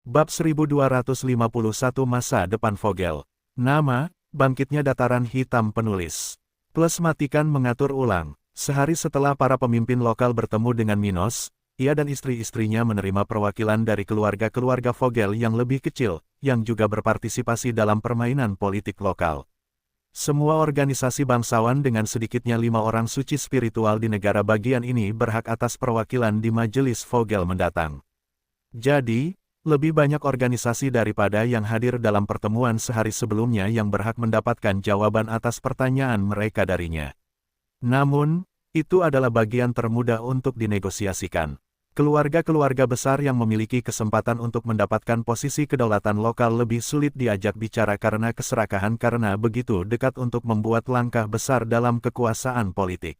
Bab 1251 Masa Depan Vogel. Nama, Bangkitnya Dataran Hitam. Penulis Plus matikan mengatur ulang. Sehari setelah para pemimpin lokal bertemu dengan Minos, ia dan istri-istrinya menerima perwakilan dari keluarga-keluarga Vogel yang lebih kecil, yang juga berpartisipasi dalam permainan politik lokal. Semua organisasi bangsawan dengan sedikitnya 5 orang suci spiritual di negara bagian ini berhak atas perwakilan di majelis Vogel mendatang. Jadi, lebih banyak organisasi daripada yang hadir dalam pertemuan sehari sebelumnya yang berhak mendapatkan jawaban atas pertanyaan mereka darinya. Namun, itu adalah bagian termudah untuk dinegosiasikan. Keluarga-keluarga besar yang memiliki kesempatan untuk mendapatkan posisi kedaulatan lokal lebih sulit diajak bicara karena keserakahan karena begitu dekat untuk membuat langkah besar dalam kekuasaan politik.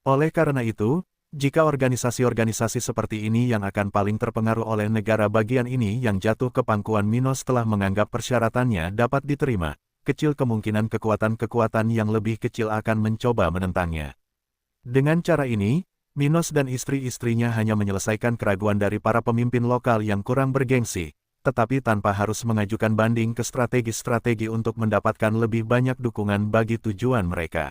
Oleh karena itu, jika organisasi-organisasi seperti ini yang akan paling terpengaruh oleh negara bagian ini yang jatuh ke pangkuan Minos telah menganggap persyaratannya dapat diterima, kecil kemungkinan kekuatan-kekuatan yang lebih kecil akan mencoba menentangnya. Dengan cara ini, Minos dan istri-istrinya hanya menyelesaikan keraguan dari para pemimpin lokal yang kurang bergengsi, tetapi tanpa harus mengajukan banding ke strategi-strategi untuk mendapatkan lebih banyak dukungan bagi tujuan mereka.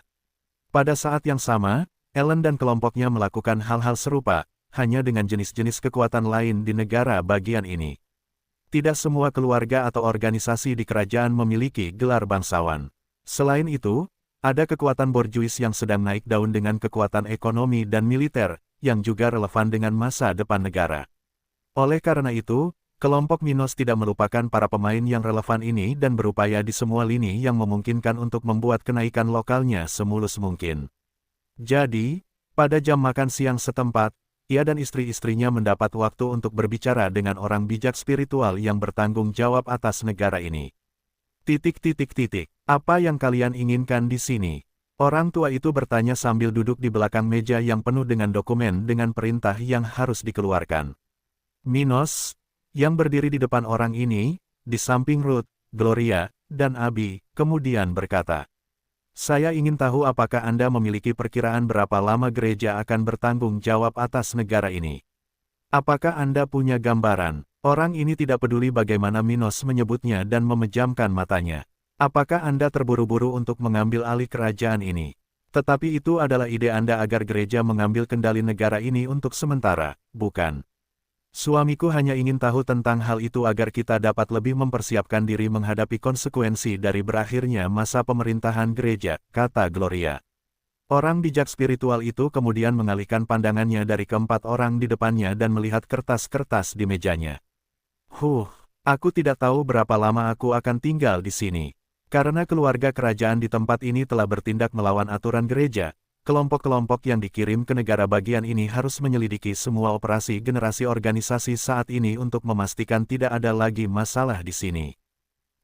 Pada saat yang sama, Ellen dan kelompoknya melakukan hal-hal serupa, hanya dengan jenis-jenis kekuatan lain di negara bagian ini. Tidak semua keluarga atau organisasi di kerajaan memiliki gelar bangsawan. Selain itu, ada kekuatan borjuis yang sedang naik daun dengan kekuatan ekonomi dan militer, yang juga relevan dengan masa depan negara. Oleh karena itu, kelompok Minos tidak melupakan para pemain yang relevan ini dan berupaya di semua lini yang memungkinkan untuk membuat kenaikan lokalnya semulus mungkin. Jadi, pada jam makan siang setempat, ia dan istri-istrinya mendapat waktu untuk berbicara dengan orang bijak spiritual yang bertanggung jawab atas negara ini. Apa yang kalian inginkan di sini? Orang tua itu bertanya sambil duduk di belakang meja yang penuh dengan dokumen dengan perintah yang harus dikeluarkan. Minos, yang berdiri di depan orang ini, di samping Ruth, Gloria, dan Abi, kemudian berkata, "Saya ingin tahu apakah Anda memiliki perkiraan berapa lama gereja akan bertanggung jawab atas negara ini. Apakah Anda punya gambaran?" Orang ini tidak peduli bagaimana Minos menyebutnya dan memejamkan matanya. "Apakah Anda terburu-buru untuk mengambil alih kerajaan ini? Tetapi itu adalah ide Anda agar gereja mengambil kendali negara ini untuk sementara, bukan? Suamiku hanya ingin tahu tentang hal itu agar kita dapat lebih mempersiapkan diri menghadapi konsekuensi dari berakhirnya masa pemerintahan gereja," kata Gloria. Orang bijak spiritual itu kemudian mengalihkan pandangannya dari keempat orang di depannya dan melihat kertas-kertas di mejanya. Aku tidak tahu berapa lama aku akan tinggal di sini. Karena keluarga kerajaan di tempat ini telah bertindak melawan aturan gereja, kelompok-kelompok yang dikirim ke negara bagian ini harus menyelidiki semua operasi generasi organisasi saat ini untuk memastikan tidak ada lagi masalah di sini.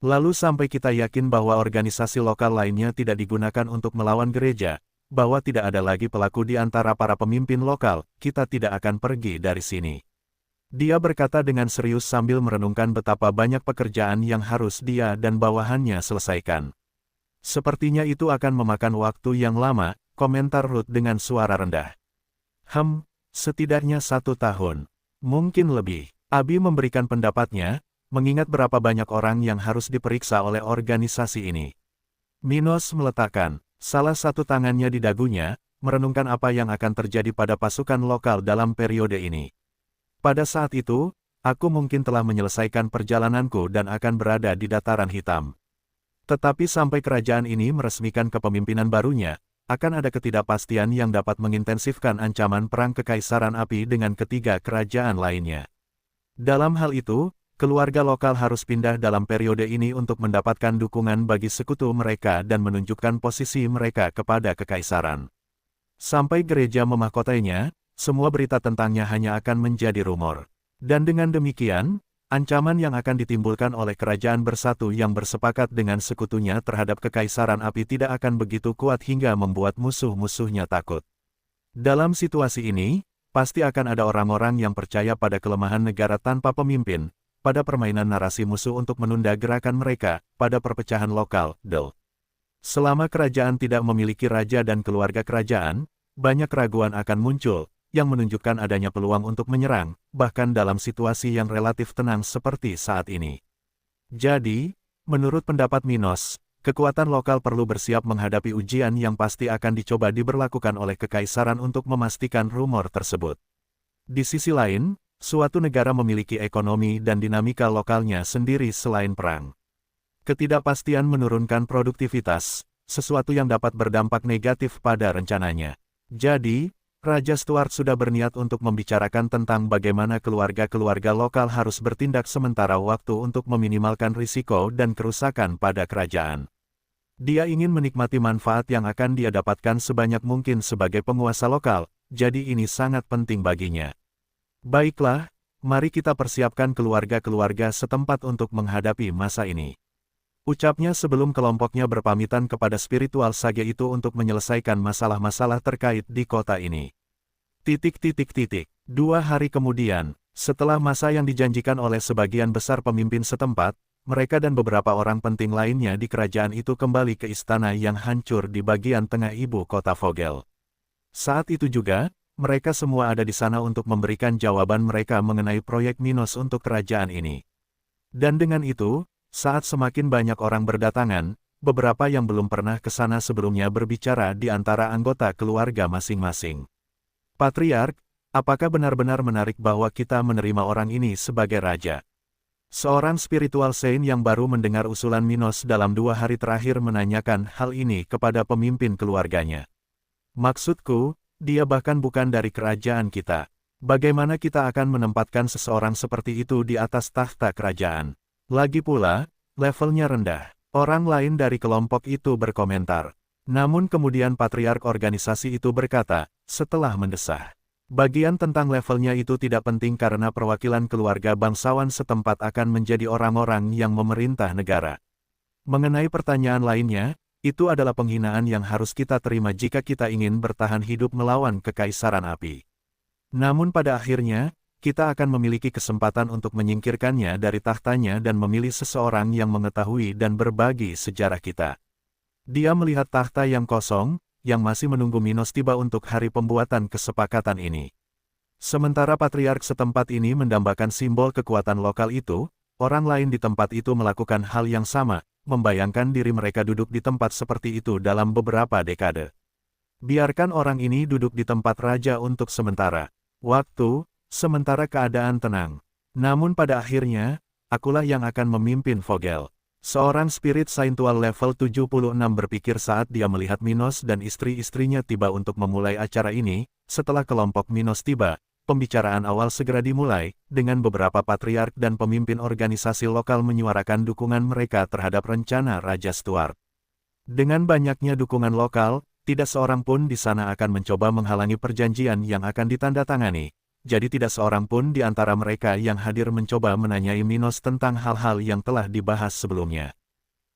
Lalu sampai kita yakin bahwa organisasi lokal lainnya tidak digunakan untuk melawan gereja, bahwa tidak ada lagi pelaku di antara para pemimpin lokal, kita tidak akan pergi dari sini. Dia berkata dengan serius sambil merenungkan betapa banyak pekerjaan yang harus dia dan bawahannya selesaikan. "Sepertinya itu akan memakan waktu yang lama," komentar Ruth dengan suara rendah. Setidaknya 1 tahun. Mungkin lebih. Abi memberikan pendapatnya, mengingat berapa banyak orang yang harus diperiksa oleh organisasi ini. Minos meletakkan salah satu tangannya di dagunya, merenungkan apa yang akan terjadi pada pasukan lokal dalam periode ini. "Pada saat itu, aku mungkin telah menyelesaikan perjalananku dan akan berada di Dataran Hitam. Tetapi sampai kerajaan ini meresmikan kepemimpinan barunya, akan ada ketidakpastian yang dapat mengintensifkan ancaman perang kekaisaran api dengan ketiga kerajaan lainnya. Dalam hal itu, keluarga lokal harus pindah dalam periode ini untuk mendapatkan dukungan bagi sekutu mereka dan menunjukkan posisi mereka kepada kekaisaran. Sampai gereja memahkotainya, semua berita tentangnya hanya akan menjadi rumor. Dan dengan demikian, ancaman yang akan ditimbulkan oleh kerajaan bersatu yang bersepakat dengan sekutunya terhadap kekaisaran api tidak akan begitu kuat hingga membuat musuh-musuhnya takut. Dalam situasi ini, pasti akan ada orang-orang yang percaya pada kelemahan negara tanpa pemimpin, pada permainan narasi musuh untuk menunda gerakan mereka, pada perpecahan lokal, Selama kerajaan tidak memiliki raja dan keluarga kerajaan, banyak keraguan akan muncul, yang menunjukkan adanya peluang untuk menyerang, bahkan dalam situasi yang relatif tenang seperti saat ini. Jadi, menurut pendapat Minos, kekuatan lokal perlu bersiap menghadapi ujian yang pasti akan dicoba diberlakukan oleh kekaisaran untuk memastikan rumor tersebut. Di sisi lain, suatu negara memiliki ekonomi dan dinamika lokalnya sendiri selain perang. Ketidakpastian menurunkan produktivitas, sesuatu yang dapat berdampak negatif pada rencananya. Jadi, Raja Stuart sudah berniat untuk membicarakan tentang bagaimana keluarga-keluarga lokal harus bertindak sementara waktu untuk meminimalkan risiko dan kerusakan pada kerajaan. Dia ingin menikmati manfaat yang akan dia dapatkan sebanyak mungkin sebagai penguasa lokal, jadi ini sangat penting baginya. Baiklah, mari kita persiapkan keluarga-keluarga setempat untuk menghadapi masa ini. Ucapnya sebelum kelompoknya berpamitan kepada spiritual sage itu untuk menyelesaikan masalah-masalah terkait di kota ini. 2 hari kemudian, setelah masa yang dijanjikan oleh sebagian besar pemimpin setempat, mereka dan beberapa orang penting lainnya di kerajaan itu kembali ke istana yang hancur di bagian tengah ibu kota Vogel. Saat itu juga, mereka semua ada di sana untuk memberikan jawaban mereka mengenai proyek Minos untuk kerajaan ini. Dan dengan itu, saat semakin banyak orang berdatangan, beberapa yang belum pernah ke sana sebelumnya berbicara di antara anggota keluarga masing-masing. Patriark, apakah benar-benar menarik bahwa kita menerima orang ini sebagai raja? Seorang spiritual saint yang baru mendengar usulan Minos dalam 2 hari terakhir menanyakan hal ini kepada pemimpin keluarganya. Maksudku, dia bahkan bukan dari kerajaan kita. Bagaimana kita akan menempatkan seseorang seperti itu di atas tahta kerajaan? Lagi pula, levelnya rendah. Orang lain dari kelompok itu berkomentar. Namun kemudian patriark organisasi itu berkata, setelah mendesah. Bagian tentang levelnya itu tidak penting karena perwakilan keluarga bangsawan setempat akan menjadi orang-orang yang memerintah negara. Mengenai pertanyaan lainnya, itu adalah penghinaan yang harus kita terima jika kita ingin bertahan hidup melawan kekaisaran api. Namun pada akhirnya, kita akan memiliki kesempatan untuk menyingkirkannya dari tahtanya dan memilih seseorang yang mengetahui dan berbagi sejarah kita. Dia melihat tahta yang kosong, yang masih menunggu Minos tiba untuk hari pembuatan kesepakatan ini. Sementara patriark setempat ini mendambakan simbol kekuatan lokal itu, orang lain di tempat itu melakukan hal yang sama, membayangkan diri mereka duduk di tempat seperti itu dalam beberapa dekade. Biarkan orang ini duduk di tempat raja untuk sementara waktu, sementara keadaan tenang. Namun pada akhirnya, akulah yang akan memimpin Vogel. Seorang spirit saintual level 76 berpikir saat dia melihat Minos dan istri-istrinya tiba untuk memulai acara ini. Setelah kelompok Minos tiba, pembicaraan awal segera dimulai, dengan beberapa patriark dan pemimpin organisasi lokal menyuarakan dukungan mereka terhadap rencana Raja Stuart. Dengan banyaknya dukungan lokal, tidak seorang pun di sana akan mencoba menghalangi perjanjian yang akan ditandatangani. Jadi tidak seorang pun di antara mereka yang hadir mencoba menanyai Minos tentang hal-hal yang telah dibahas sebelumnya.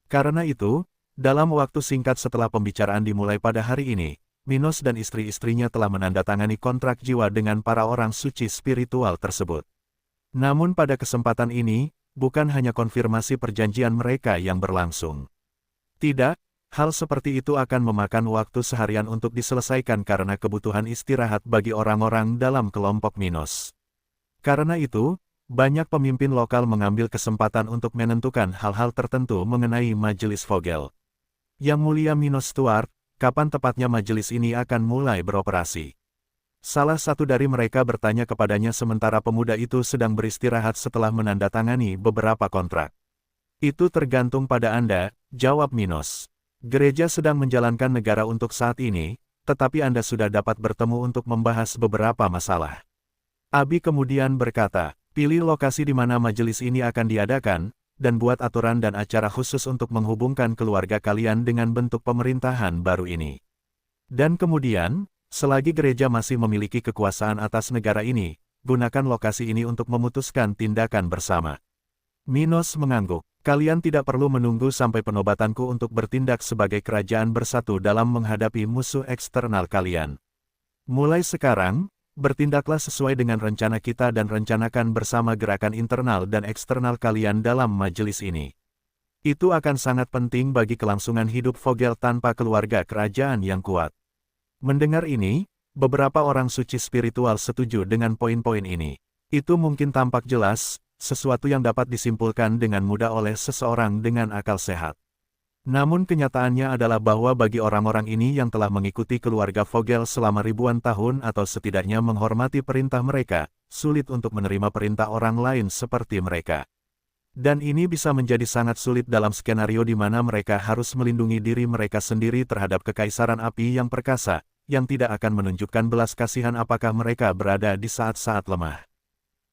Karena itu, dalam waktu singkat setelah pembicaraan dimulai pada hari ini, Minos dan istri-istrinya telah menandatangani kontrak jiwa dengan para orang suci spiritual tersebut. Namun pada kesempatan ini, bukan hanya konfirmasi perjanjian mereka yang berlangsung. Tidak, hal seperti itu akan memakan waktu seharian untuk diselesaikan karena kebutuhan istirahat bagi orang-orang dalam kelompok Minos. Karena itu, banyak pemimpin lokal mengambil kesempatan untuk menentukan hal-hal tertentu mengenai majelis Vogel. Yang Mulia Minos Stuart, kapan tepatnya majelis ini akan mulai beroperasi? Salah satu dari mereka bertanya kepadanya sementara pemuda itu sedang beristirahat setelah menandatangani beberapa kontrak. Itu tergantung pada Anda, jawab Minos. Gereja sedang menjalankan negara untuk saat ini, tetapi Anda sudah dapat bertemu untuk membahas beberapa masalah. Abi kemudian berkata, pilih lokasi di mana majelis ini akan diadakan, dan buat aturan dan acara khusus untuk menghubungkan keluarga kalian dengan bentuk pemerintahan baru ini. Dan kemudian, selagi gereja masih memiliki kekuasaan atas negara ini, gunakan lokasi ini untuk memutuskan tindakan bersama. Minos mengangguk. Kalian tidak perlu menunggu sampai penobatanku untuk bertindak sebagai kerajaan bersatu dalam menghadapi musuh eksternal kalian. Mulai sekarang, bertindaklah sesuai dengan rencana kita dan rencanakan bersama gerakan internal dan eksternal kalian dalam majelis ini. Itu akan sangat penting bagi kelangsungan hidup Vogel tanpa keluarga kerajaan yang kuat. Mendengar ini, Beberapa orang suci spiritual setuju dengan poin-poin ini. Itu mungkin tampak jelas, sesuatu yang dapat disimpulkan dengan mudah oleh seseorang dengan akal sehat. Namun kenyataannya adalah bahwa bagi orang-orang ini yang telah mengikuti keluarga Vogel selama ribuan tahun atau setidaknya menghormati perintah mereka, sulit untuk menerima perintah orang lain seperti mereka. Dan ini bisa menjadi sangat sulit dalam skenario di mana mereka harus melindungi diri mereka sendiri terhadap kekaisaran api yang perkasa, yang tidak akan menunjukkan belas kasihan apakah mereka berada di saat-saat lemah.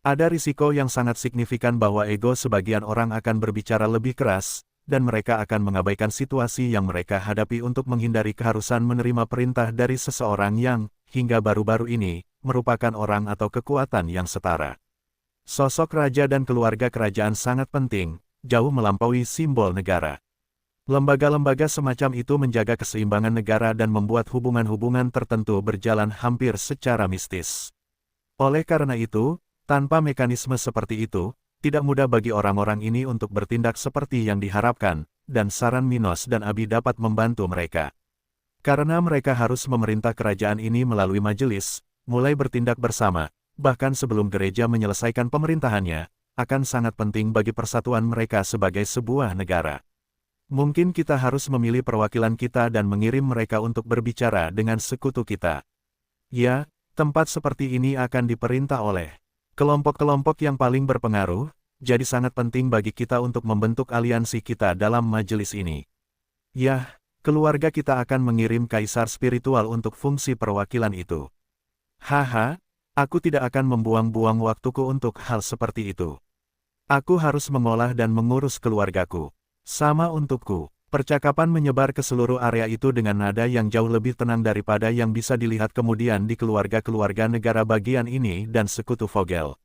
Ada risiko yang sangat signifikan bahwa ego sebagian orang akan berbicara lebih keras, dan mereka akan mengabaikan situasi yang mereka hadapi untuk menghindari keharusan menerima perintah dari seseorang yang, hingga baru-baru ini, merupakan orang atau kekuatan yang setara. Sosok raja dan keluarga kerajaan sangat penting, jauh melampaui simbol negara. Lembaga-lembaga semacam itu menjaga keseimbangan negara dan membuat hubungan-hubungan tertentu berjalan hampir secara mistis. Oleh karena itu, tanpa mekanisme seperti itu, tidak mudah bagi orang-orang ini untuk bertindak seperti yang diharapkan, dan saran Minos dan Abi dapat membantu mereka. Karena mereka harus memerintah kerajaan ini melalui majelis, mulai bertindak bersama, bahkan sebelum gereja menyelesaikan pemerintahannya, akan sangat penting bagi persatuan mereka sebagai sebuah negara. Mungkin kita harus memilih perwakilan kita dan mengirim mereka untuk berbicara dengan sekutu kita. Ya, tempat seperti ini akan diperintah oleh kelompok-kelompok yang paling berpengaruh, jadi sangat penting bagi kita untuk membentuk aliansi kita dalam majelis ini. Ya, keluarga kita akan mengirim kaisar spiritual untuk fungsi perwakilan itu. Haha, aku tidak akan membuang-buang waktuku untuk hal seperti itu. Aku harus mengolah dan mengurus keluargaku. Sama untukku. Percakapan menyebar ke seluruh area itu dengan nada yang jauh lebih tenang daripada yang bisa dilihat kemudian di keluarga-keluarga negara bagian ini dan sekutu Vogel.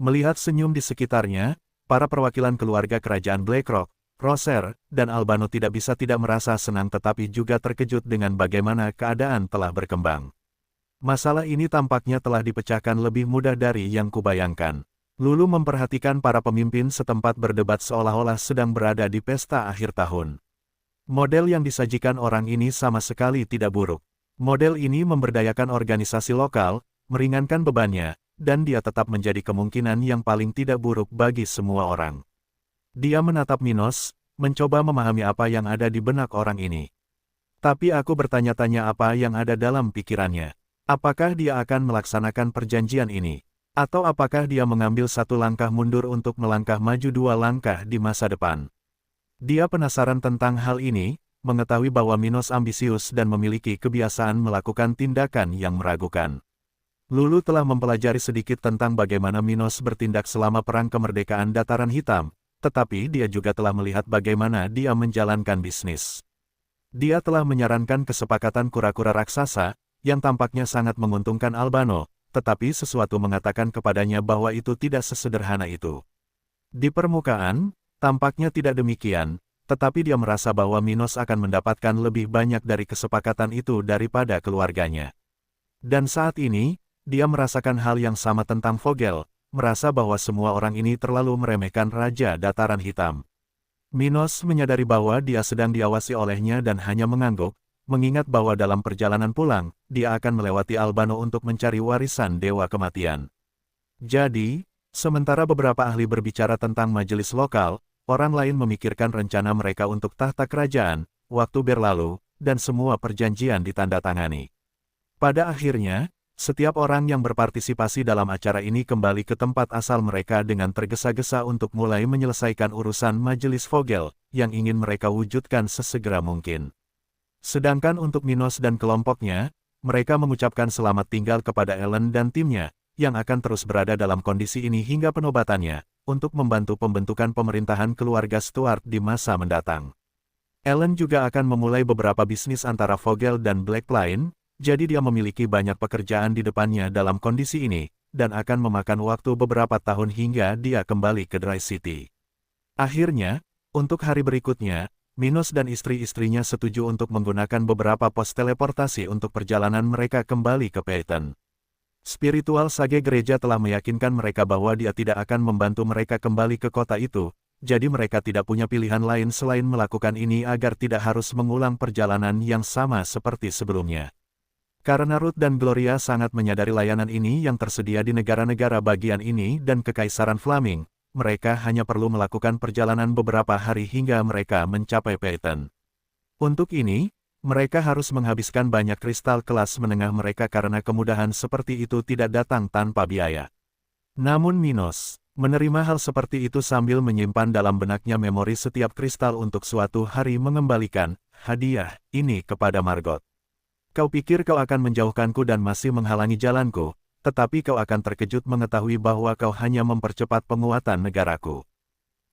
Melihat senyum di sekitarnya, para perwakilan keluarga kerajaan Blackrock, Roser, dan Albano tidak bisa tidak merasa senang tetapi juga terkejut dengan bagaimana keadaan telah berkembang. Masalah ini tampaknya telah dipecahkan lebih mudah dari yang kubayangkan. Lulu memperhatikan para pemimpin setempat berdebat seolah-olah sedang berada di pesta akhir tahun. Model yang disajikan orang ini sama sekali tidak buruk. Model ini memberdayakan organisasi lokal, meringankan bebannya, dan dia tetap menjadi kemungkinan yang paling tidak buruk bagi semua orang. Dia menatap Minos, mencoba memahami apa yang ada di benak orang ini. Tapi aku bertanya-tanya apa yang ada dalam pikirannya. Apakah dia akan melaksanakan perjanjian ini? Atau apakah dia mengambil satu langkah mundur untuk melangkah maju dua langkah di masa depan? Dia penasaran tentang hal ini, mengetahui bahwa Minos ambisius dan memiliki kebiasaan melakukan tindakan yang meragukan. Lulu telah mempelajari sedikit tentang bagaimana Minos bertindak selama Perang Kemerdekaan Dataran Hitam, tetapi dia juga telah melihat bagaimana dia menjalankan bisnis. Dia telah menyarankan kesepakatan kura-kura raksasa, yang tampaknya sangat menguntungkan Albano, tetapi sesuatu mengatakan kepadanya bahwa itu tidak sesederhana itu. Di permukaan, tampaknya tidak demikian, tetapi dia merasa bahwa Minos akan mendapatkan lebih banyak dari kesepakatan itu daripada keluarganya. Dan saat ini, dia merasakan hal yang sama tentang Vogel, merasa bahwa semua orang ini terlalu meremehkan Raja Dataran Hitam. Minos menyadari bahwa dia sedang diawasi olehnya dan hanya mengangguk, mengingat bahwa dalam perjalanan pulang, dia akan melewati Albano untuk mencari warisan Dewa Kematian. Jadi, sementara beberapa ahli berbicara tentang majelis lokal, orang lain memikirkan rencana mereka untuk tahta kerajaan, waktu berlalu, dan semua perjanjian ditandatangani. Pada akhirnya, setiap orang yang berpartisipasi dalam acara ini kembali ke tempat asal mereka dengan tergesa-gesa untuk mulai menyelesaikan urusan majelis Vogel, yang ingin mereka wujudkan sesegera mungkin. Sedangkan untuk Minos dan kelompoknya, mereka mengucapkan selamat tinggal kepada Ellen dan timnya, yang akan terus berada dalam kondisi ini hingga penobatannya, untuk membantu pembentukan pemerintahan keluarga Stuart di masa mendatang. Ellen juga akan memulai beberapa bisnis antara Vogel dan Blackpine, jadi dia memiliki banyak pekerjaan di depannya dalam kondisi ini, dan akan memakan waktu beberapa tahun hingga dia kembali ke Dry City. Akhirnya, untuk hari berikutnya, Minos dan istri-istrinya setuju untuk menggunakan beberapa pos teleportasi untuk perjalanan mereka kembali ke Phaeton. Spiritual sage gereja telah meyakinkan mereka bahwa dia tidak akan membantu mereka kembali ke kota itu, jadi mereka tidak punya pilihan lain selain melakukan ini agar tidak harus mengulang perjalanan yang sama seperti sebelumnya. Karena Ruth dan Gloria sangat menyadari layanan ini yang tersedia di negara-negara bagian ini dan Kekaisaran Flaming, mereka hanya perlu melakukan perjalanan beberapa hari hingga mereka mencapai Peyton. Untuk ini, mereka harus menghabiskan banyak kristal kelas menengah mereka karena kemudahan seperti itu tidak datang tanpa biaya. Namun Minos menerima hal seperti itu sambil menyimpan dalam benaknya memori setiap kristal untuk suatu hari mengembalikan hadiah ini kepada Margot. Kau pikir kau akan menjauhkanku dan masih menghalangi jalanku, tetapi kau akan terkejut mengetahui bahwa kau hanya mempercepat penguatan negaraku.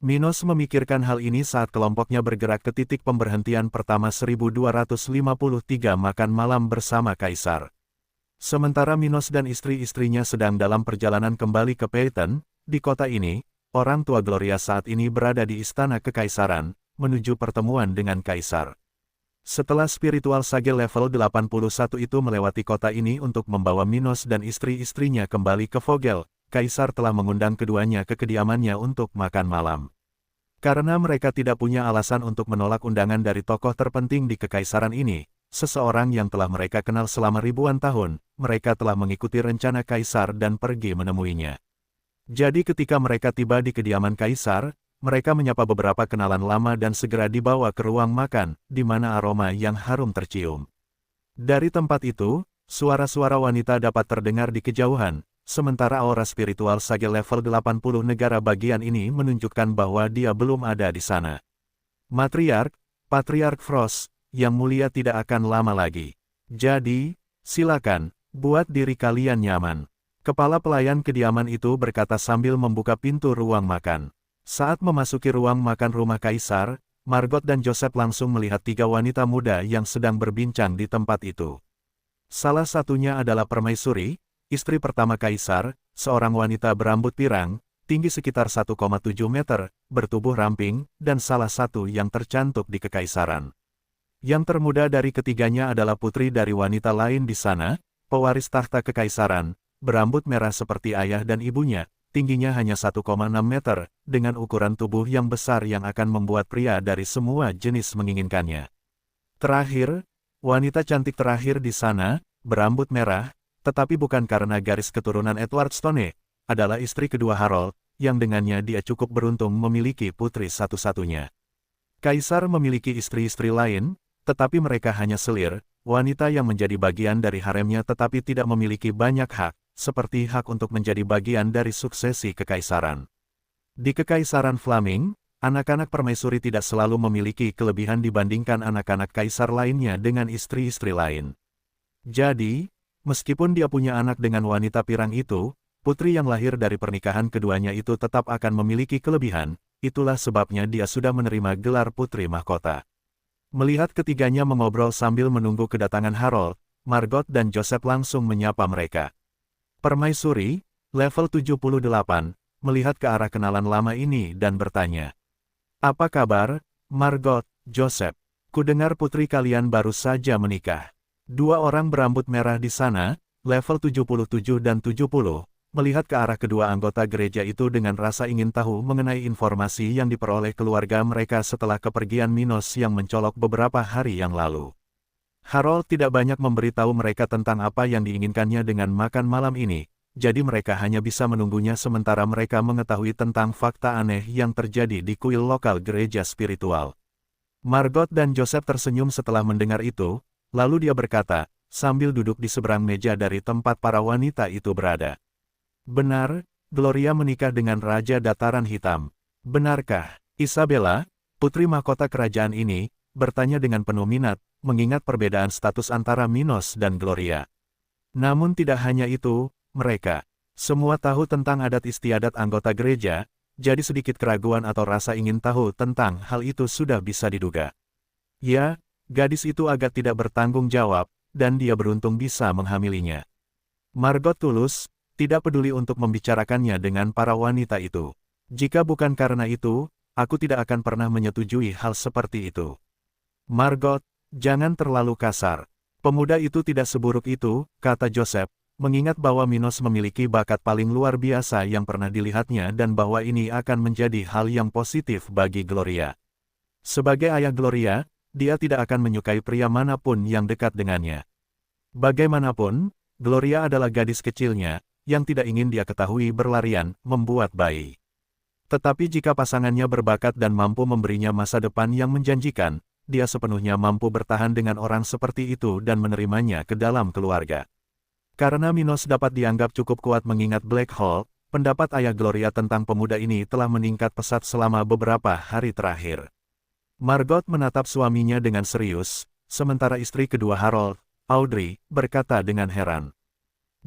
Minos memikirkan hal ini saat kelompoknya bergerak ke titik pemberhentian pertama 1253 makan malam bersama Kaisar. Sementara Minos dan istri-istrinya sedang dalam perjalanan kembali ke Peyton, di kota ini, orang tua Gloria saat ini berada di Istana Kekaisaran, menuju pertemuan dengan Kaisar. Setelah spiritual sage level 81 itu melewati kota ini untuk membawa Minos dan istri-istrinya kembali ke Vogel, Kaisar telah mengundang keduanya ke kediamannya untuk makan malam. Karena mereka tidak punya alasan untuk menolak undangan dari tokoh terpenting di Kekaisaran ini, seseorang yang telah mereka kenal selama ribuan tahun, mereka telah mengikuti rencana Kaisar dan pergi menemuinya. Jadi ketika mereka tiba di kediaman Kaisar, mereka menyapa beberapa kenalan lama dan segera dibawa ke ruang makan, di mana aroma yang harum tercium. Dari tempat itu, suara-suara wanita dapat terdengar di kejauhan, sementara aura spiritual sage level 80 negara bagian ini menunjukkan bahwa dia belum ada di sana. Patriark Frost, yang mulia tidak akan lama lagi. Jadi, silakan, buat diri kalian nyaman. Kepala pelayan kediaman itu berkata sambil membuka pintu ruang makan. Saat memasuki ruang makan rumah Kaisar, Margot dan Joseph langsung melihat tiga wanita muda yang sedang berbincang di tempat itu. Salah satunya adalah Permaisuri, istri pertama Kaisar, seorang wanita berambut pirang, tinggi sekitar 1,7 meter, bertubuh ramping, dan salah satu yang tercantuk di Kekaisaran. Yang termuda dari ketiganya adalah putri dari wanita lain di sana, pewaris tahta Kekaisaran, berambut merah seperti ayah dan ibunya, tingginya hanya 1,6 meter, dengan ukuran tubuh yang besar yang akan membuat pria dari semua jenis menginginkannya. Terakhir, wanita cantik terakhir di sana, berambut merah, tetapi bukan karena garis keturunan Edward Stone, adalah istri kedua Harold, yang dengannya dia cukup beruntung memiliki putri satu-satunya. Kaisar memiliki istri-istri lain, tetapi mereka hanya selir, wanita yang menjadi bagian dari haremnya tetapi tidak memiliki banyak hak, seperti hak untuk menjadi bagian dari suksesi kekaisaran. Di Kekaisaran Flaming, anak-anak permaisuri tidak selalu memiliki kelebihan dibandingkan anak-anak kaisar lainnya dengan istri-istri lain. Jadi, meskipun dia punya anak dengan wanita pirang itu, putri yang lahir dari pernikahan keduanya itu tetap akan memiliki kelebihan, itulah sebabnya dia sudah menerima gelar putri mahkota. Melihat ketiganya mengobrol sambil menunggu kedatangan Harold, Margot dan Joseph langsung menyapa mereka. Permaisuri, level 78, melihat ke arah kenalan lama ini dan bertanya. Apa kabar, Margot, Joseph? Kudengar putri kalian baru saja menikah. Dua orang berambut merah di sana, level 77 dan 70, melihat ke arah kedua anggota gereja itu dengan rasa ingin tahu mengenai informasi yang diperoleh keluarga mereka setelah kepergian Minos yang mencolok beberapa hari yang lalu. Harold tidak banyak memberitahu mereka tentang apa yang diinginkannya dengan makan malam ini, jadi mereka hanya bisa menunggunya sementara mereka mengetahui tentang fakta aneh yang terjadi di kuil lokal gereja spiritual. Margot dan Joseph tersenyum setelah mendengar itu, lalu dia berkata, sambil duduk di seberang meja dari tempat para wanita itu berada. Benar, Gloria menikah dengan Raja Dataran Hitam. Benarkah, Isabella, putri mahkota kerajaan ini, bertanya dengan penuh minat, mengingat perbedaan status antara Minos dan Gloria. Namun tidak hanya itu, mereka semua tahu tentang adat istiadat anggota gereja, jadi sedikit keraguan atau rasa ingin tahu tentang hal itu sudah bisa diduga. Ya, gadis itu agak tidak bertanggung jawab, dan dia beruntung bisa menghamilinya. Margot tulus, tidak peduli untuk membicarakannya dengan para wanita itu. Jika bukan karena itu, aku tidak akan pernah menyetujui hal seperti itu. Margot, jangan terlalu kasar. Pemuda itu tidak seburuk itu, kata Joseph, mengingat bahwa Minos memiliki bakat paling luar biasa yang pernah dilihatnya dan bahwa ini akan menjadi hal yang positif bagi Gloria. Sebagai ayah Gloria, dia tidak akan menyukai pria manapun yang dekat dengannya. Bagaimanapun, Gloria adalah gadis kecilnya, yang tidak ingin dia ketahui berlarian, membuat bayi. Tetapi jika pasangannya berbakat dan mampu memberinya masa depan yang menjanjikan, dia sepenuhnya mampu bertahan dengan orang seperti itu dan menerimanya ke dalam keluarga. Karena Minos dapat dianggap cukup kuat mengingat Black Hole, pendapat ayah Gloria tentang pemuda ini telah meningkat pesat selama beberapa hari terakhir. Margot menatap suaminya dengan serius, sementara istri kedua Harold, Audrey, berkata dengan heran.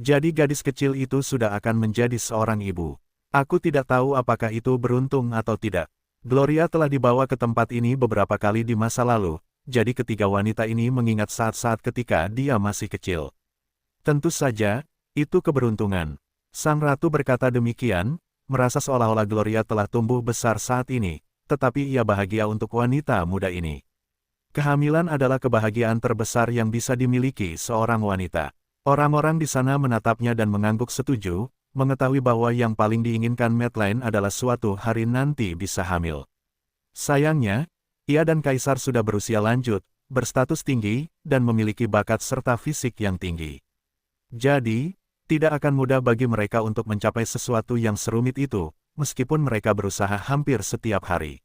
Jadi gadis kecil itu sudah akan menjadi seorang ibu. Aku tidak tahu apakah itu beruntung atau tidak. Gloria telah dibawa ke tempat ini beberapa kali di masa lalu, jadi ketiga wanita ini mengingat saat-saat ketika dia masih kecil. Tentu saja, itu keberuntungan. Sang ratu berkata demikian, merasa seolah-olah Gloria telah tumbuh besar saat ini, tetapi ia bahagia untuk wanita muda ini. Kehamilan adalah kebahagiaan terbesar yang bisa dimiliki seorang wanita. Orang-orang di sana menatapnya dan mengangguk setuju, mengetahui bahwa yang paling diinginkan Madeline adalah suatu hari nanti bisa hamil. Sayangnya, ia dan Kaisar sudah berusia lanjut, berstatus tinggi, dan memiliki bakat serta fisik yang tinggi. Jadi, tidak akan mudah bagi mereka untuk mencapai sesuatu yang serumit itu, meskipun mereka berusaha hampir setiap hari.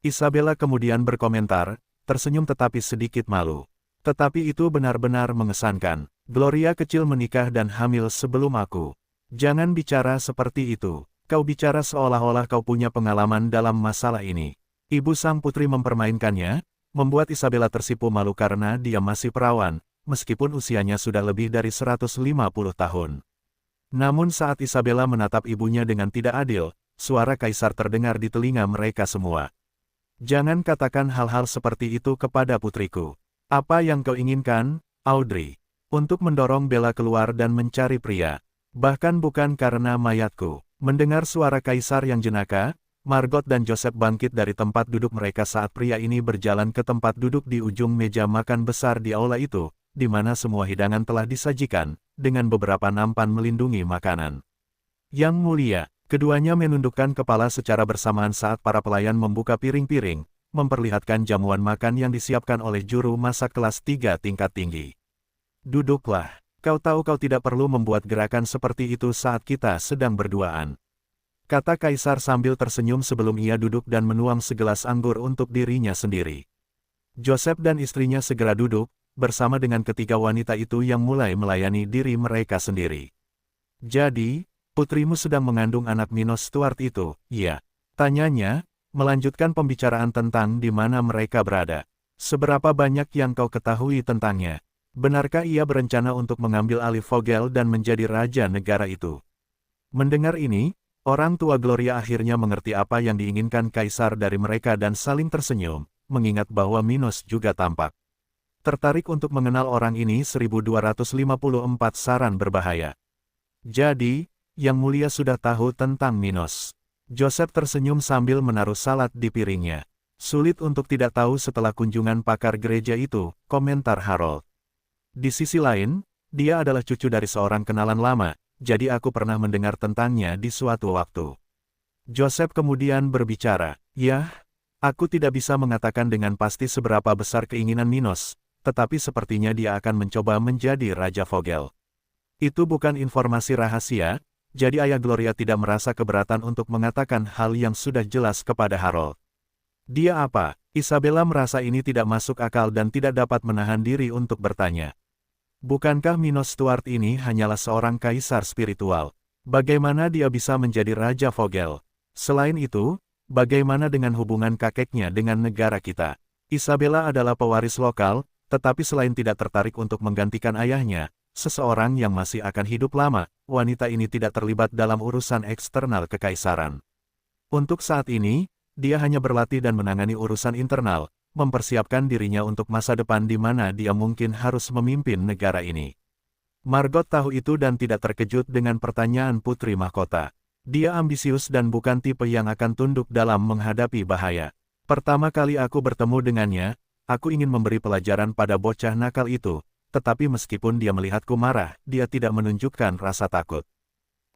Isabella kemudian berkomentar, tersenyum tetapi sedikit malu. Tetapi itu benar-benar mengesankan. Gloria kecil menikah dan hamil sebelum aku. Jangan bicara seperti itu. Kau bicara seolah-olah kau punya pengalaman dalam masalah ini. Ibu sang putri mempermainkannya, membuat Isabella tersipu malu karena dia masih perawan, meskipun usianya sudah lebih dari 150 tahun. Namun saat Isabella menatap ibunya dengan tidak adil, suara Kaisar terdengar di telinga mereka semua. Jangan katakan hal-hal seperti itu kepada putriku. Apa yang kau inginkan, Audrey? Untuk mendorong Bella keluar dan mencari pria. Bahkan bukan karena mayatku. Mendengar suara Kaisar yang jenaka, Margot dan Joseph bangkit dari tempat duduk mereka saat pria ini berjalan ke tempat duduk di ujung meja makan besar di aula itu, di mana semua hidangan telah disajikan, dengan beberapa nampan melindungi makanan. Yang mulia, keduanya menundukkan kepala secara bersamaan saat para pelayan membuka piring-piring, memperlihatkan jamuan makan yang disiapkan oleh juru masak kelas 3 tingkat tinggi. Duduklah, kau tahu kau tidak perlu membuat gerakan seperti itu saat kita sedang berduaan. Kata Kaisar sambil tersenyum sebelum ia duduk dan menuang segelas anggur untuk dirinya sendiri. Joseph dan istrinya segera duduk, bersama dengan ketiga wanita itu yang mulai melayani diri mereka sendiri. Jadi, putrimu sedang mengandung anak Minos Stuart itu, ya? Tanyanya, melanjutkan pembicaraan tentang di mana mereka berada. Seberapa banyak yang kau ketahui tentangnya? Benarkah ia berencana untuk mengambil alih Vogel dan menjadi raja negara itu? Mendengar ini, orang tua Gloria akhirnya mengerti apa yang diinginkan Kaisar dari mereka dan saling tersenyum, mengingat bahwa Minos juga tampak tertarik untuk mengenal orang ini. 1254 saran berbahaya. Jadi, Yang Mulia sudah tahu tentang Minos. Joseph tersenyum sambil menaruh salad di piringnya. Sulit untuk tidak tahu setelah kunjungan pakar gereja itu, komentar Harold. Di sisi lain, dia adalah cucu dari seorang kenalan lama, jadi aku pernah mendengar tentangnya di suatu waktu. Joseph kemudian berbicara, "Yah, aku tidak bisa mengatakan dengan pasti seberapa besar keinginan Minos, tetapi sepertinya dia akan mencoba menjadi Raja Vogel. Itu bukan informasi rahasia, jadi ayah Gloria tidak merasa keberatan untuk mengatakan hal yang sudah jelas kepada Harold. Dia apa?" Isabella merasa ini tidak masuk akal dan tidak dapat menahan diri untuk bertanya. Bukankah Minos Stuart ini hanyalah seorang kaisar spiritual? Bagaimana dia bisa menjadi Raja Vogel? Selain itu, bagaimana dengan hubungan kakeknya dengan negara kita? Isabella adalah pewaris lokal, tetapi selain tidak tertarik untuk menggantikan ayahnya, seseorang yang masih akan hidup lama, wanita ini tidak terlibat dalam urusan eksternal kekaisaran. Untuk saat ini, dia hanya berlatih dan menangani urusan internal, mempersiapkan dirinya untuk masa depan di mana dia mungkin harus memimpin negara ini. Margot tahu itu dan tidak terkejut dengan pertanyaan putri mahkota. Dia ambisius dan bukan tipe yang akan tunduk dalam menghadapi bahaya. Pertama kali aku bertemu dengannya, aku ingin memberi pelajaran pada bocah nakal itu, tetapi meskipun dia melihatku marah, dia tidak menunjukkan rasa takut.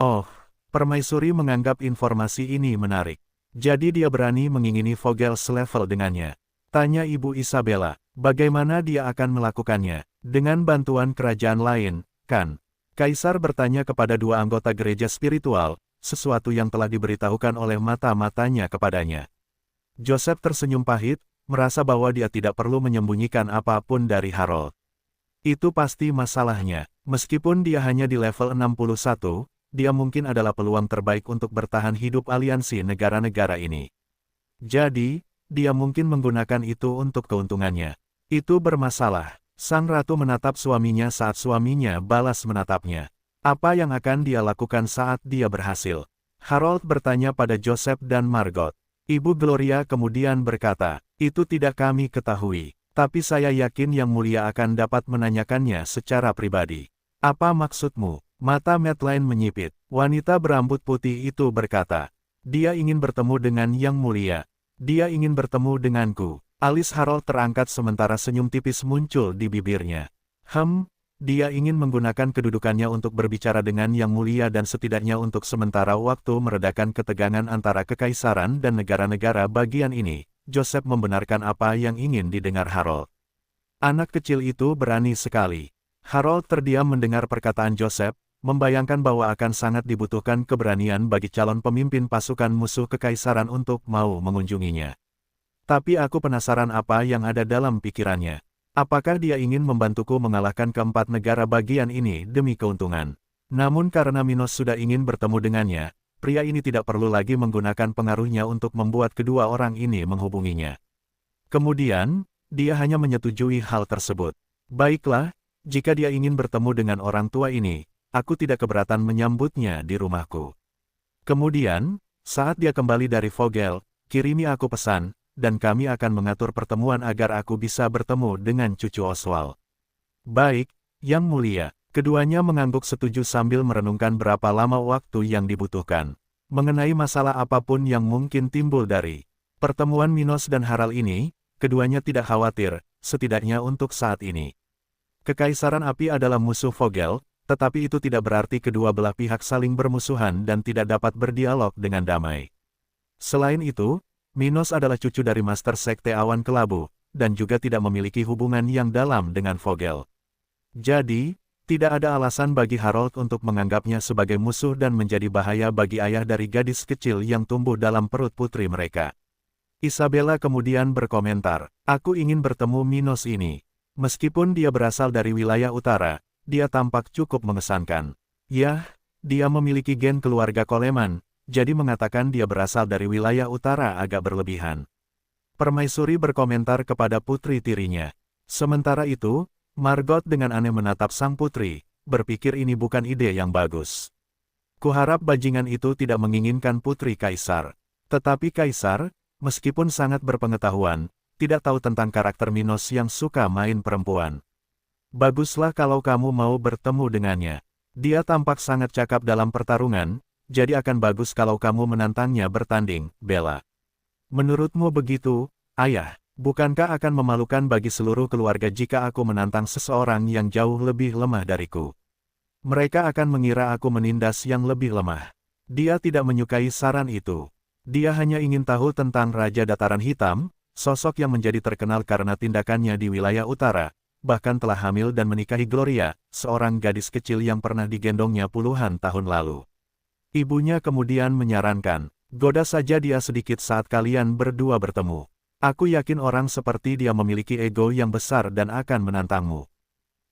Oh, permaisuri menganggap informasi ini menarik. Jadi dia berani mengingini Vogel selevel dengannya. Tanya Ibu Isabella, bagaimana dia akan melakukannya? Dengan bantuan kerajaan lain, kan? Kaisar bertanya kepada dua anggota gereja spiritual, sesuatu yang telah diberitahukan oleh mata-matanya kepadanya. Joseph tersenyum pahit, merasa bahwa dia tidak perlu menyembunyikan apapun dari Harold. Itu pasti masalahnya. Meskipun dia hanya di level 61, dia mungkin adalah peluang terbaik untuk bertahan hidup aliansi negara-negara ini. Jadi, dia mungkin menggunakan itu untuk keuntungannya. Itu bermasalah. Sang ratu menatap suaminya saat suaminya balas menatapnya. Apa yang akan dia lakukan saat dia berhasil? Harold bertanya pada Joseph dan Margot. Ibu Gloria kemudian berkata, itu tidak kami ketahui. Tapi saya yakin Yang Mulia akan dapat menanyakannya secara pribadi. Apa maksudmu? Mata Madeline menyipit. Wanita berambut putih itu berkata, dia ingin bertemu dengan Yang Mulia. Dia ingin bertemu denganku. Alis Harold terangkat sementara senyum tipis muncul di bibirnya. Dia ingin menggunakan kedudukannya untuk berbicara dengan Yang Mulia dan setidaknya untuk sementara waktu meredakan ketegangan antara kekaisaran dan negara-negara bagian ini. Joseph membenarkan apa yang ingin didengar Harold. Anak kecil itu berani sekali. Harold terdiam mendengar perkataan Joseph, membayangkan bahwa akan sangat dibutuhkan keberanian bagi calon pemimpin pasukan musuh kekaisaran untuk mau mengunjunginya. Tapi aku penasaran apa yang ada dalam pikirannya. Apakah dia ingin membantuku mengalahkan keempat negara bagian ini demi keuntungan? Namun karena Minos sudah ingin bertemu dengannya, pria ini tidak perlu lagi menggunakan pengaruhnya untuk membuat kedua orang ini menghubunginya. Kemudian, dia hanya menyetujui hal tersebut. Baiklah, jika dia ingin bertemu dengan orang tua ini, aku tidak keberatan menyambutnya di rumahku. Kemudian, saat dia kembali dari Vogel, kirimi aku pesan, dan kami akan mengatur pertemuan agar aku bisa bertemu dengan cucu Oswald. Baik, Yang Mulia. Keduanya mengangguk setuju sambil merenungkan berapa lama waktu yang dibutuhkan. Mengenai masalah apapun yang mungkin timbul dari pertemuan Minos dan Harald ini, keduanya tidak khawatir, setidaknya untuk saat ini. Kekaisaran api adalah musuh Vogel, tetapi itu tidak berarti kedua belah pihak saling bermusuhan dan tidak dapat berdialog dengan damai. Selain itu, Minos adalah cucu dari Master Sekte Awan Kelabu, dan juga tidak memiliki hubungan yang dalam dengan Vogel. Jadi, tidak ada alasan bagi Harold untuk menganggapnya sebagai musuh dan menjadi bahaya bagi ayah dari gadis kecil yang tumbuh dalam perut putri mereka. Isabella kemudian berkomentar, aku ingin bertemu Minos ini. Meskipun dia berasal dari wilayah utara, dia tampak cukup mengesankan. Yah, dia memiliki gen keluarga Coleman, jadi mengatakan dia berasal dari wilayah utara agak berlebihan. Permaisuri berkomentar kepada putri tirinya. Sementara itu, Margot dengan aneh menatap sang putri, berpikir ini bukan ide yang bagus. Kuharap bajingan itu tidak menginginkan putri kaisar. Tetapi kaisar, meskipun sangat berpengetahuan, tidak tahu tentang karakter Minos yang suka main perempuan. Baguslah kalau kamu mau bertemu dengannya. Dia tampak sangat cakap dalam pertarungan, jadi akan bagus kalau kamu menantangnya bertanding, Bella. Menurutmu begitu, ayah? Bukankah akan memalukan bagi seluruh keluarga jika aku menantang seseorang yang jauh lebih lemah dariku? Mereka akan mengira aku menindas yang lebih lemah. Dia tidak menyukai saran itu. Dia hanya ingin tahu tentang Raja Dataran Hitam, sosok yang menjadi terkenal karena tindakannya di wilayah utara, bahkan telah hamil dan menikahi Gloria, seorang gadis kecil yang pernah digendongnya puluhan tahun lalu. Ibunya kemudian menyarankan, goda saja dia sedikit saat kalian berdua bertemu. Aku yakin orang seperti dia memiliki ego yang besar dan akan menantangmu.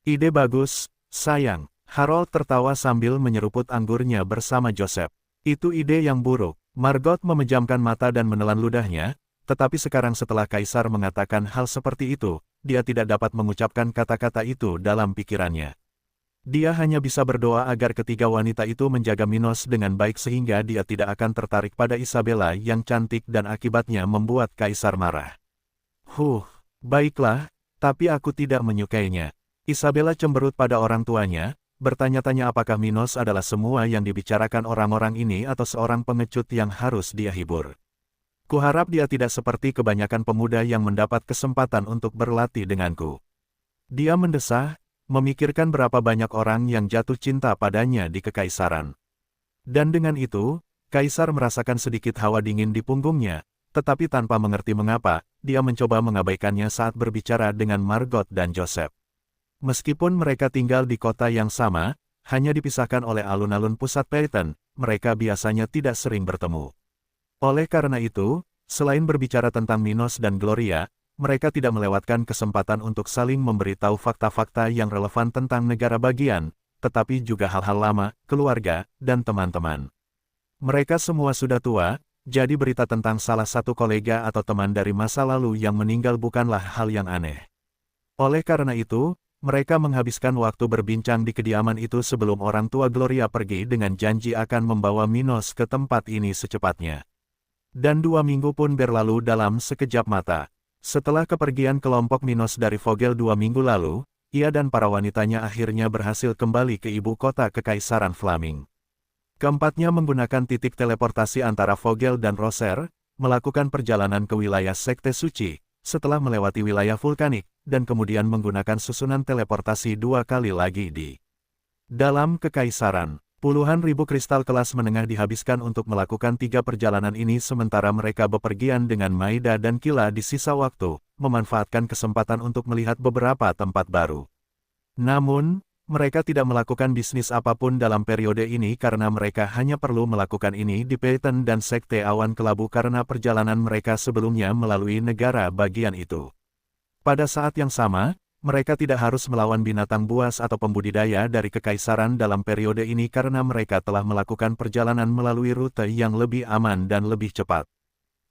Ide bagus, sayang. Harold tertawa sambil menyeruput anggurnya bersama Joseph. Itu ide yang buruk. Margot memejamkan mata dan menelan ludahnya, tetapi sekarang setelah Kaisar mengatakan hal seperti itu, dia tidak dapat mengucapkan kata-kata itu dalam pikirannya. Dia hanya bisa berdoa agar ketiga wanita itu menjaga Minos dengan baik sehingga dia tidak akan tertarik pada Isabella yang cantik dan akibatnya membuat Kaisar marah. Baiklah, tapi aku tidak menyukainya. Isabella cemberut pada orang tuanya, bertanya-tanya apakah Minos adalah semua yang dibicarakan orang-orang ini atau seorang pengecut yang harus dia hibur. Kuharap dia tidak seperti kebanyakan pemuda yang mendapat kesempatan untuk berlatih denganku. Dia mendesah, memikirkan berapa banyak orang yang jatuh cinta padanya di kekaisaran. Dan dengan itu, Kaisar merasakan sedikit hawa dingin di punggungnya, tetapi tanpa mengerti mengapa, dia mencoba mengabaikannya saat berbicara dengan Margot dan Joseph. Meskipun mereka tinggal di kota yang sama, hanya dipisahkan oleh alun-alun pusat Phaeton, mereka biasanya tidak sering bertemu. Oleh karena itu, selain berbicara tentang Minos dan Gloria, mereka tidak melewatkan kesempatan untuk saling memberitahu fakta-fakta yang relevan tentang negara bagian, tetapi juga hal-hal lama, keluarga, dan teman-teman. Mereka semua sudah tua, jadi berita tentang salah satu kolega atau teman dari masa lalu yang meninggal bukanlah hal yang aneh. Oleh karena itu, mereka menghabiskan waktu berbincang di kediaman itu sebelum orang tua Gloria pergi dengan janji akan membawa Minos ke tempat ini secepatnya. Dan 2 minggu pun berlalu dalam sekejap mata. Setelah kepergian kelompok Minos dari Vogel 2 minggu lalu, ia dan para wanitanya akhirnya berhasil kembali ke ibu kota Kekaisaran Flaming. Keempatnya menggunakan titik teleportasi antara Vogel dan Roser, melakukan perjalanan ke wilayah Sekte Suci, setelah melewati wilayah vulkanik, dan kemudian menggunakan susunan teleportasi 2 kali lagi di dalam Kekaisaran. Puluhan ribu kristal kelas menengah dihabiskan untuk melakukan 3 perjalanan ini sementara mereka bepergian dengan Maida dan Kila di sisa waktu, memanfaatkan kesempatan untuk melihat beberapa tempat baru. Namun, mereka tidak melakukan bisnis apapun dalam periode ini karena mereka hanya perlu melakukan ini di Phaeton dan Sekte Awan Kelabu karena perjalanan mereka sebelumnya melalui negara bagian itu. Pada saat yang sama, mereka tidak harus melawan binatang buas atau pembudidaya dari Kekaisaran dalam periode ini karena mereka telah melakukan perjalanan melalui rute yang lebih aman dan lebih cepat.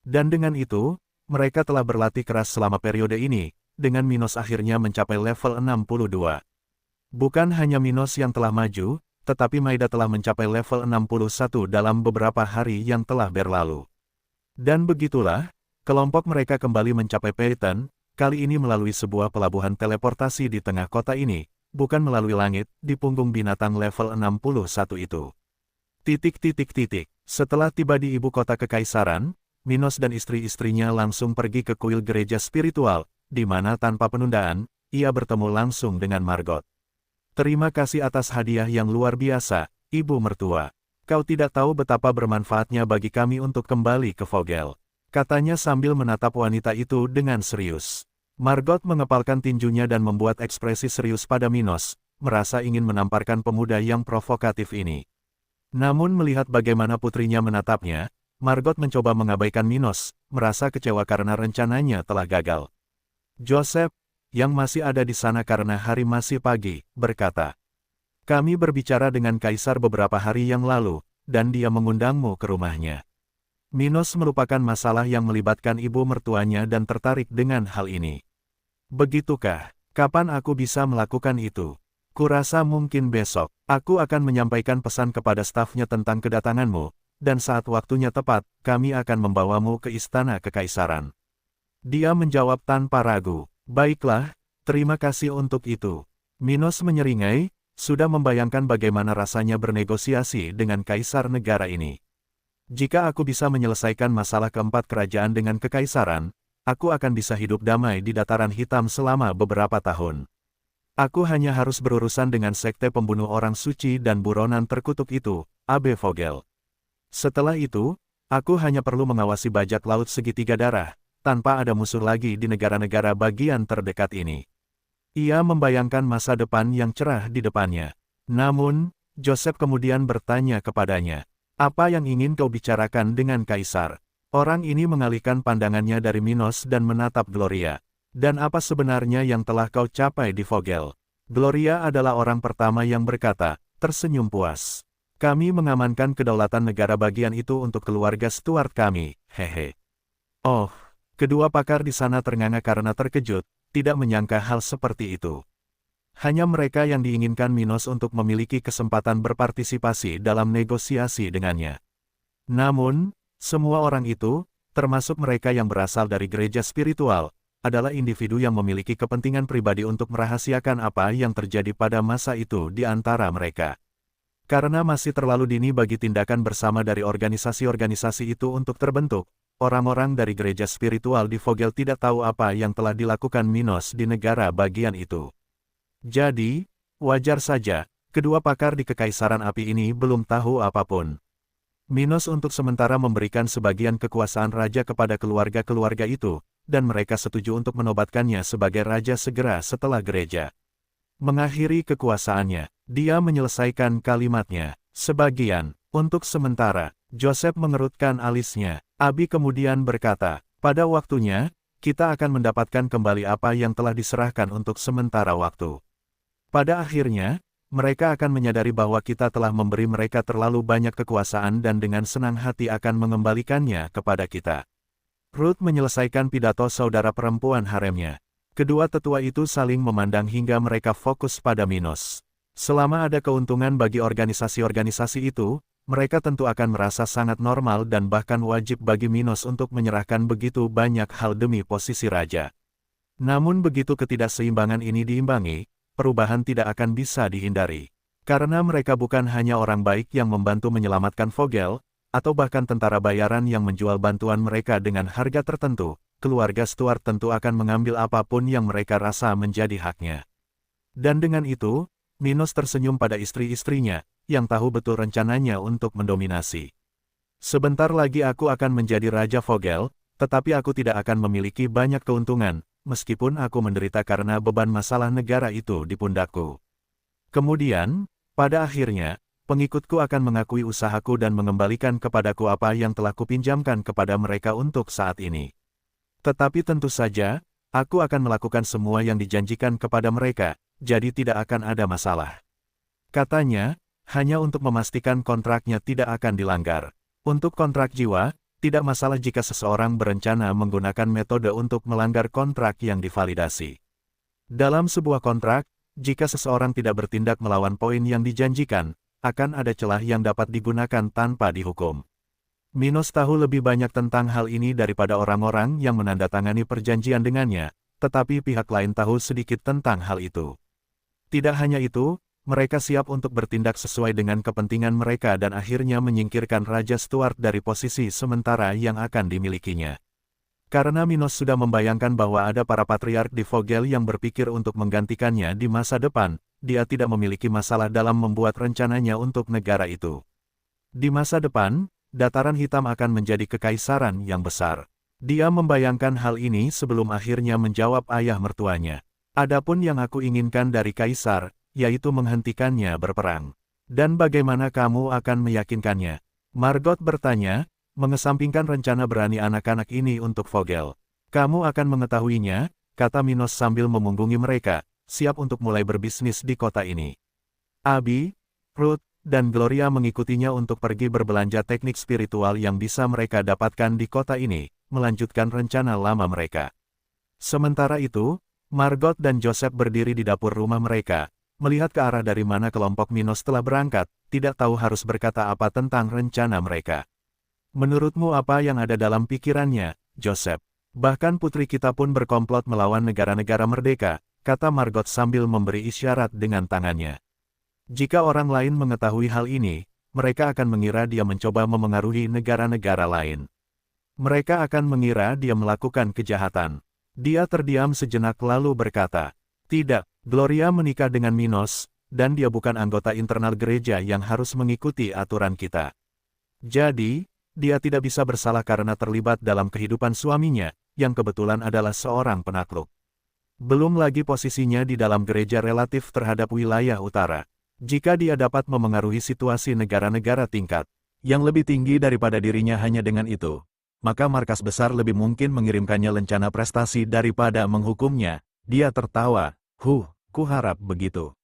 Dan dengan itu, mereka telah berlatih keras selama periode ini, dengan Minos akhirnya mencapai level 62. Bukan hanya Minos yang telah maju, tetapi Maida telah mencapai level 61 dalam beberapa hari yang telah berlalu. Dan begitulah, kelompok mereka kembali mencapai Phaeton, kali ini melalui sebuah pelabuhan teleportasi di tengah kota ini, bukan melalui langit, di punggung binatang level 61 itu. Setelah tiba di ibu kota Kekaisaran, Minos dan istri-istrinya langsung pergi ke kuil gereja spiritual, di mana tanpa penundaan, ia bertemu langsung dengan Margot. Terima kasih atas hadiah yang luar biasa, ibu mertua. Kau tidak tahu betapa bermanfaatnya bagi kami untuk kembali ke Vogel, katanya sambil menatap wanita itu dengan serius. Margot mengepalkan tinjunya dan membuat ekspresi serius pada Minos, merasa ingin menamparkan pemuda yang provokatif ini. Namun melihat bagaimana putrinya menatapnya, Margot mencoba mengabaikan Minos, merasa kecewa karena rencananya telah gagal. Joseph, yang masih ada di sana karena hari masih pagi, berkata, "Kami berbicara dengan Kaisar beberapa hari yang lalu, dan dia mengundangmu ke rumahnya." Minos melupakan masalah yang melibatkan ibu mertuanya dan tertarik dengan hal ini. "Begitukah? Kapan aku bisa melakukan itu? Kurasa mungkin besok. Aku akan menyampaikan pesan kepada stafnya tentang kedatanganmu, dan saat waktunya tepat, kami akan membawamu ke istana Kekaisaran." Dia menjawab tanpa ragu, "Baiklah, terima kasih untuk itu." Minos menyeringai, sudah membayangkan bagaimana rasanya bernegosiasi dengan kaisar negara ini. "Jika aku bisa menyelesaikan masalah keempat kerajaan dengan Kekaisaran, aku akan bisa hidup damai di dataran hitam selama beberapa tahun. Aku hanya harus berurusan dengan sekte pembunuh orang suci dan buronan terkutuk itu, Abe Vogel. Setelah itu, aku hanya perlu mengawasi bajak laut segitiga darah, tanpa ada musuh lagi di negara-negara bagian terdekat ini." Ia membayangkan masa depan yang cerah di depannya. Namun, Joseph kemudian bertanya kepadanya, "Apa yang ingin kau bicarakan dengan Kaisar?" Orang ini mengalihkan pandangannya dari Minos dan menatap Gloria. "Dan apa sebenarnya yang telah kau capai di Vogel?" Gloria adalah orang pertama yang berkata, tersenyum puas. "Kami mengamankan kedaulatan negara bagian itu untuk keluarga Stuart kami, hehe." Oh, kedua pakar di sana ternganga karena terkejut, tidak menyangka hal seperti itu. Hanya mereka yang diinginkan Minos untuk memiliki kesempatan berpartisipasi dalam negosiasi dengannya. Namun, semua orang itu, termasuk mereka yang berasal dari gereja spiritual, adalah individu yang memiliki kepentingan pribadi untuk merahasiakan apa yang terjadi pada masa itu di antara mereka. Karena masih terlalu dini bagi tindakan bersama dari organisasi-organisasi itu untuk terbentuk, orang-orang dari gereja spiritual di Vogel tidak tahu apa yang telah dilakukan Minos di negara bagian itu. Jadi, wajar saja, kedua pakar di Kekaisaran Api ini belum tahu apapun. Minos untuk sementara memberikan sebagian kekuasaan raja kepada keluarga-keluarga itu, dan mereka setuju untuk menobatkannya sebagai raja segera setelah gereja. Mengakhiri kekuasaannya, dia menyelesaikan kalimatnya. Sebagian, untuk sementara, Joseph mengerutkan alisnya. Abi kemudian berkata, pada waktunya, kita akan mendapatkan kembali apa yang telah diserahkan untuk sementara waktu. Pada akhirnya, mereka akan menyadari bahwa kita telah memberi mereka terlalu banyak kekuasaan dan dengan senang hati akan mengembalikannya kepada kita. Ruth menyelesaikan pidato saudara perempuan haremnya. Kedua tetua itu saling memandang hingga mereka fokus pada Minos. Selama ada keuntungan bagi organisasi-organisasi itu, mereka tentu akan merasa sangat normal dan bahkan wajib bagi Minos untuk menyerahkan begitu banyak hal demi posisi raja. Namun begitu ketidakseimbangan ini diimbangi, perubahan tidak akan bisa dihindari. Karena mereka bukan hanya orang baik yang membantu menyelamatkan Vogel, atau bahkan tentara bayaran yang menjual bantuan mereka dengan harga tertentu, keluarga Stuart tentu akan mengambil apapun yang mereka rasa menjadi haknya. Dan dengan itu, Minos tersenyum pada istri-istrinya, yang tahu betul rencananya untuk mendominasi. Sebentar lagi aku akan menjadi Raja Vogel, tetapi aku tidak akan memiliki banyak keuntungan, meskipun aku menderita karena beban masalah negara itu di pundakku. Kemudian, pada akhirnya, pengikutku akan mengakui usahaku dan mengembalikan kepadaku apa yang telah kupinjamkan kepada mereka untuk saat ini. Tetapi tentu saja, aku akan melakukan semua yang dijanjikan kepada mereka, jadi tidak akan ada masalah. Katanya, hanya untuk memastikan kontraknya tidak akan dilanggar. Untuk kontrak jiwa, tidak masalah jika seseorang berencana menggunakan metode untuk melanggar kontrak yang divalidasi. Dalam sebuah kontrak, jika seseorang tidak bertindak melawan poin yang dijanjikan, akan ada celah yang dapat digunakan tanpa dihukum. Minos tahu lebih banyak tentang hal ini daripada orang-orang yang menandatangani perjanjian dengannya, tetapi pihak lain tahu sedikit tentang hal itu. Tidak hanya itu, mereka siap untuk bertindak sesuai dengan kepentingan mereka dan akhirnya menyingkirkan Raja Stuart dari posisi sementara yang akan dimilikinya. Karena Minos sudah membayangkan bahwa ada para patriark di Vogel yang berpikir untuk menggantikannya di masa depan, dia tidak memiliki masalah dalam membuat rencananya untuk negara itu. Di masa depan, Dataran Hitam akan menjadi kekaisaran yang besar. Dia membayangkan hal ini sebelum akhirnya menjawab ayah mertuanya. Adapun yang aku inginkan dari kaisar, yaitu menghentikannya berperang. Dan bagaimana kamu akan meyakinkannya? Margot bertanya, mengesampingkan rencana berani anak-anak ini untuk Vogel. Kamu akan mengetahuinya, kata Minos sambil memunggungi mereka, siap untuk mulai berbisnis di kota ini. Abi, Ruth, dan Gloria mengikutinya untuk pergi berbelanja teknik spiritual yang bisa mereka dapatkan di kota ini, melanjutkan rencana lama mereka. Sementara itu, Margot dan Joseph berdiri di dapur rumah mereka, melihat ke arah dari mana kelompok Minos telah berangkat, tidak tahu harus berkata apa tentang rencana mereka. Menurutmu apa yang ada dalam pikirannya, Joseph? Bahkan putri kita pun berkomplot melawan negara-negara merdeka, kata Margot sambil memberi isyarat dengan tangannya. Jika orang lain mengetahui hal ini, mereka akan mengira dia mencoba memengaruhi negara-negara lain. Mereka akan mengira dia melakukan kejahatan. Dia terdiam sejenak lalu berkata, tidak, Gloria menikah dengan Minos, dan dia bukan anggota internal gereja yang harus mengikuti aturan kita. Jadi, dia tidak bisa bersalah karena terlibat dalam kehidupan suaminya, yang kebetulan adalah seorang penakluk. Belum lagi posisinya di dalam gereja relatif terhadap wilayah utara. Jika dia dapat memengaruhi situasi negara-negara tingkat yang lebih tinggi daripada dirinya hanya dengan itu, maka markas besar lebih mungkin mengirimkannya lencana prestasi daripada menghukumnya. Dia tertawa, kuharap begitu.